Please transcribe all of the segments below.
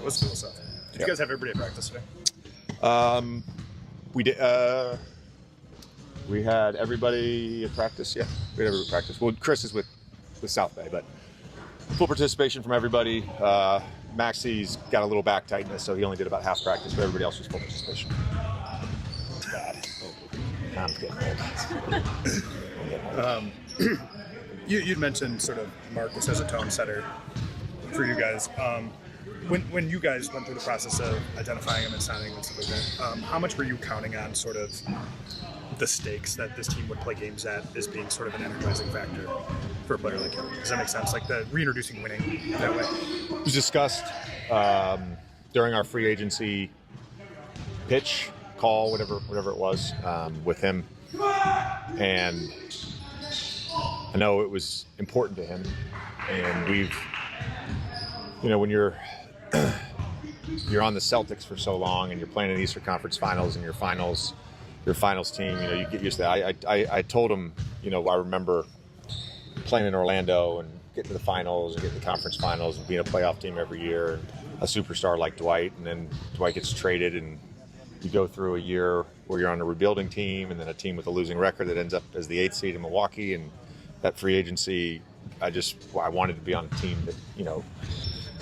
was cool stuff. Did you guys have everybody at practice today? We did. We had everybody at practice. Yeah, we had everybody at practice. Well, Chris is with South Bay, but full participation from everybody. Maxi's got a little back tightness, so he only did about half practice, but everybody else was full participation. It's bad. I'm getting old. You'd mentioned sort of Marcus as a tone setter for you guys. When you guys went through the process of identifying him and signing him and stuff like that, how much were you counting on sort of the stakes that this team would play games at as being sort of an energizing factor for a player like him? Does that make sense? Like the reintroducing winning that way? It was discussed during our free agency pitch, call, whatever it was, with him. And I know it was important to him. And we've, when you're on the Celtics for so long and you're playing in the Eastern Conference Finals and your finals team, you get used to that. I told him, I remember playing in Orlando and getting to the finals and getting to the conference finals and being a playoff team every year, and a superstar like Dwight, and then Dwight gets traded and you go through a year where you're on a rebuilding team and then a team with a losing record that ends up as the 8th seed in Milwaukee. And that free agency, I wanted to be on a team that,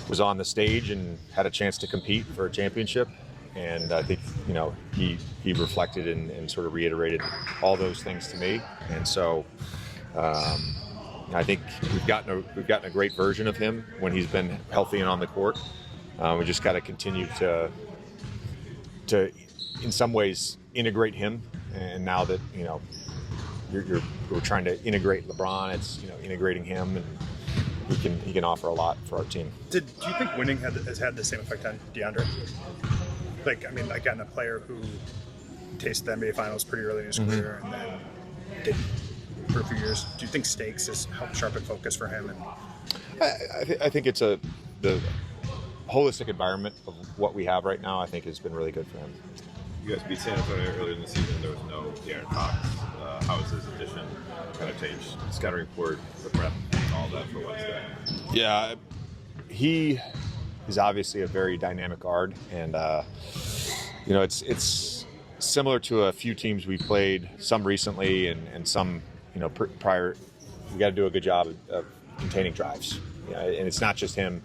was on the stage and had a chance to compete for a championship. And I think, he reflected and sort of reiterated all those things to me. And so I think we've gotten a great version of him when he's been healthy and on the court. We just got to continue to in some ways integrate him. And now that, we're trying to integrate LeBron, it's, integrating him, and he can offer a lot for our team. Do you think winning has had the same effect on DeAndre? Again, a player who tasted the NBA Finals pretty early in his career and then didn't for a few years. Do you think stakes has helped sharpen focus for him? And I think it's the holistic environment of what we have right now, I think, has been really good for him. You guys beat San Antonio earlier in the season. There was no Redick Talks. How has his addition kind of changed scouting report, the prep, all that for Wednesday? Yeah, he is obviously a very dynamic guard, and it's similar to a few teams we played, some recently and some prior. We got to do a good job of containing drives, and it's not just him.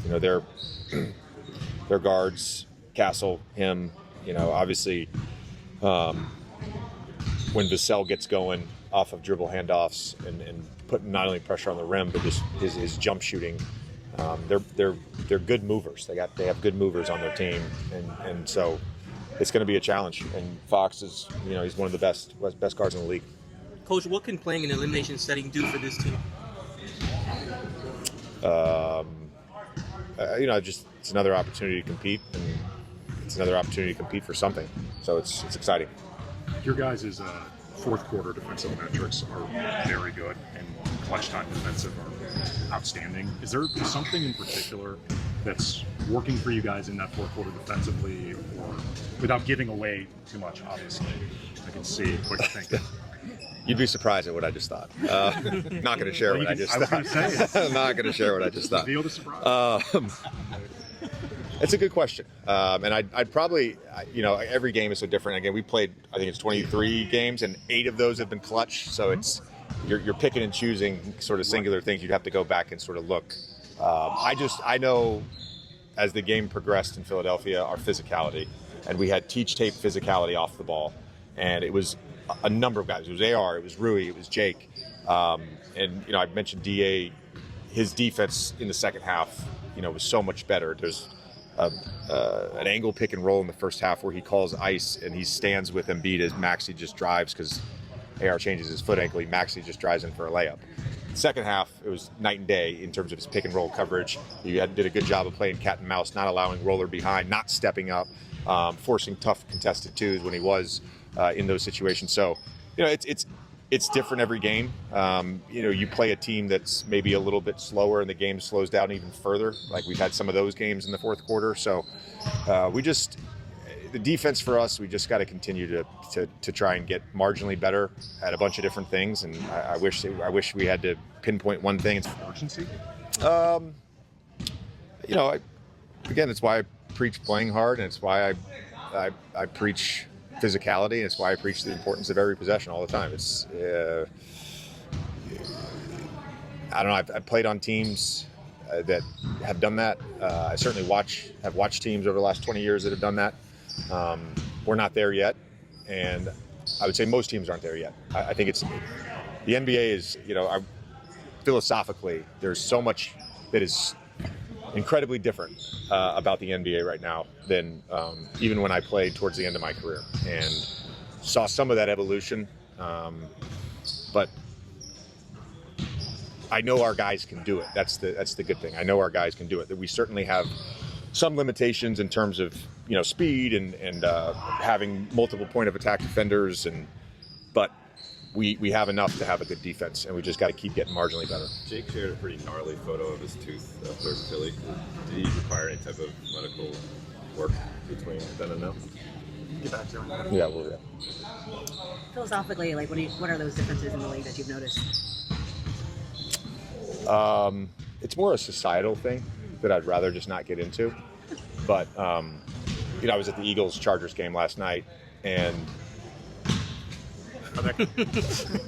Their guards, Castle, him. Obviously, when Vassell gets going off of dribble handoffs and putting not only pressure on the rim but just his jump shooting, they're good movers. They have good movers on their team, and so it's going to be a challenge. And Fox is, he's one of the best guards in the league. Coach, what can playing in an elimination setting do for this team? It's another opportunity to compete, and it's another opportunity to compete for something. So it's exciting. Your guys' fourth quarter defensive metrics are very good, and clutch time defensive are outstanding. Is there something in particular that's working for you guys in that fourth quarter defensively, or without giving away too much, obviously? I can see what you're thinking. You'd be surprised at what I just thought. Not going to share what I just thought. I'm not going to share what I just thought. Feel the surprise. It's a good question. And I'd probably, every game is so different. Again, we played, I think it's 23 games, and 8 of those have been clutch. So it's you're picking and choosing sort of singular things. You'd have to go back and sort of look. I know as the game progressed in Philadelphia, our physicality, and we had teach tape physicality off the ball. And it was a number of guys. It was AR, it was Rui, it was Jake. And I mentioned DA, his defense in the second half, was so much better. There's an angle pick and roll in the first half where he calls ice and he stands with Embiid as Maxey just drives because AR changes his foot ankle. Maxey just drives in for a layup. Second half, it was night and day in terms of his pick and roll coverage. He did a good job of playing cat and mouse, not allowing roller behind, not stepping up, forcing tough contested twos when he was in those situations. So, it's different every game. You play a team that's maybe a little bit slower and the game slows down even further. Like we've had some of those games in the fourth quarter. So the defense for us, we just got to continue to try and get marginally better at a bunch of different things. And I wish we had to pinpoint one thing. Urgency? again, it's why I preach playing hard, and it's why I preach physicality, and it's why I preach the importance of every possession all the time. It's I don't know. I've played on teams that have done that. I certainly have watched teams over the last 20 years that have done that. We're not there yet, and I would say most teams aren't there yet. I think the NBA is, philosophically, there's so much that is incredibly different about the NBA right now than even when I played towards the end of my career, and saw some of that evolution. But I know our guys can do it. That's the good thing. I know our guys can do it. That we certainly have some limitations in terms of speed and having multiple point of attack defenders, but we have enough to have a good defense, and we just got to keep getting marginally better. Jake shared a pretty gnarly photo of his tooth third Philly. Did he require any type of medical work between then and now? Get back to him. Yeah, well, yeah. Philosophically, like what are those differences in the league that you've noticed? It's more a societal thing that I'd rather just not get into. But, I was at the Eagles-Chargers game last night, and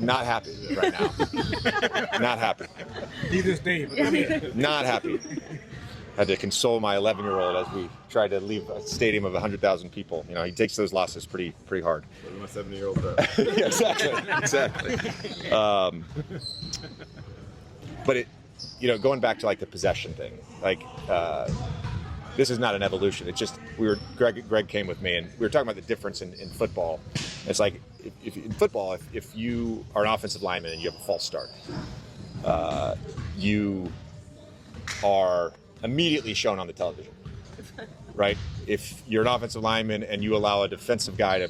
not happy right now. Not happy. Neither's Dave. Not happy. Had to console my 11-year-old as we tried to leave a stadium of 100,000 people. He takes those losses pretty hard. My 7-year-old. Yeah, exactly. But going back to like the possession thing, this is not an evolution. It's just Greg came with me, and we were talking about the difference in football. It's like if in football, if you are an offensive lineman and you have a false start, you are immediately shown on the television, right? If you're an offensive lineman and you allow a defensive guy to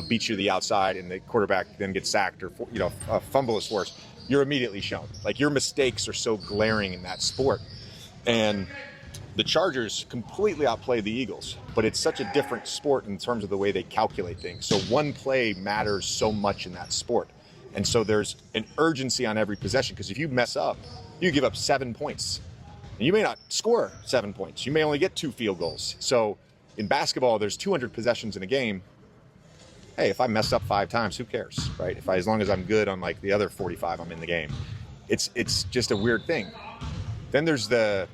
beat you to the outside, and the quarterback then gets sacked, or a fumble is worse, you're immediately shown. Like, your mistakes are so glaring in that sport. And the Chargers completely outplayed the Eagles, but it's such a different sport in terms of the way they calculate things. So one play matters so much in that sport. And so there's an urgency on every possession, because if you mess up, you give up 7 points. And you may not score 7 points. You may only get 2 field goals. So in basketball, there's 200 possessions in a game. Hey, if I mess up 5 times, who cares, right? As long as I'm good on like the other 45, I'm in the game. It's just a weird thing. Then there's the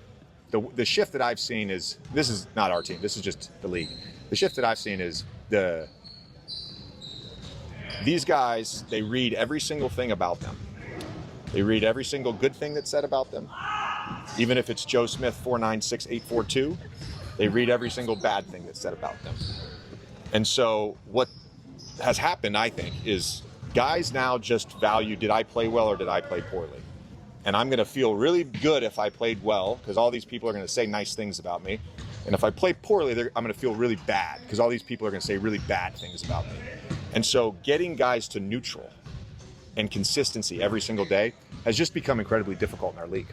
shift that I've seen is, this is not our team, this is just the league. The shift that I've seen is these guys, they read every single thing about them. They read every single good thing that's said about them. Even if it's Joe Smith 496842, they read every single bad thing that's said about them. And so what has happened, I think, is guys now just value, did I play well or did I play poorly? And I'm going to feel really good if I played well, because all these people are going to say nice things about me. And if I play poorly, I'm going to feel really bad, because all these people are going to say really bad things about me. And so getting guys to neutral and consistency every single day has just become incredibly difficult in our league.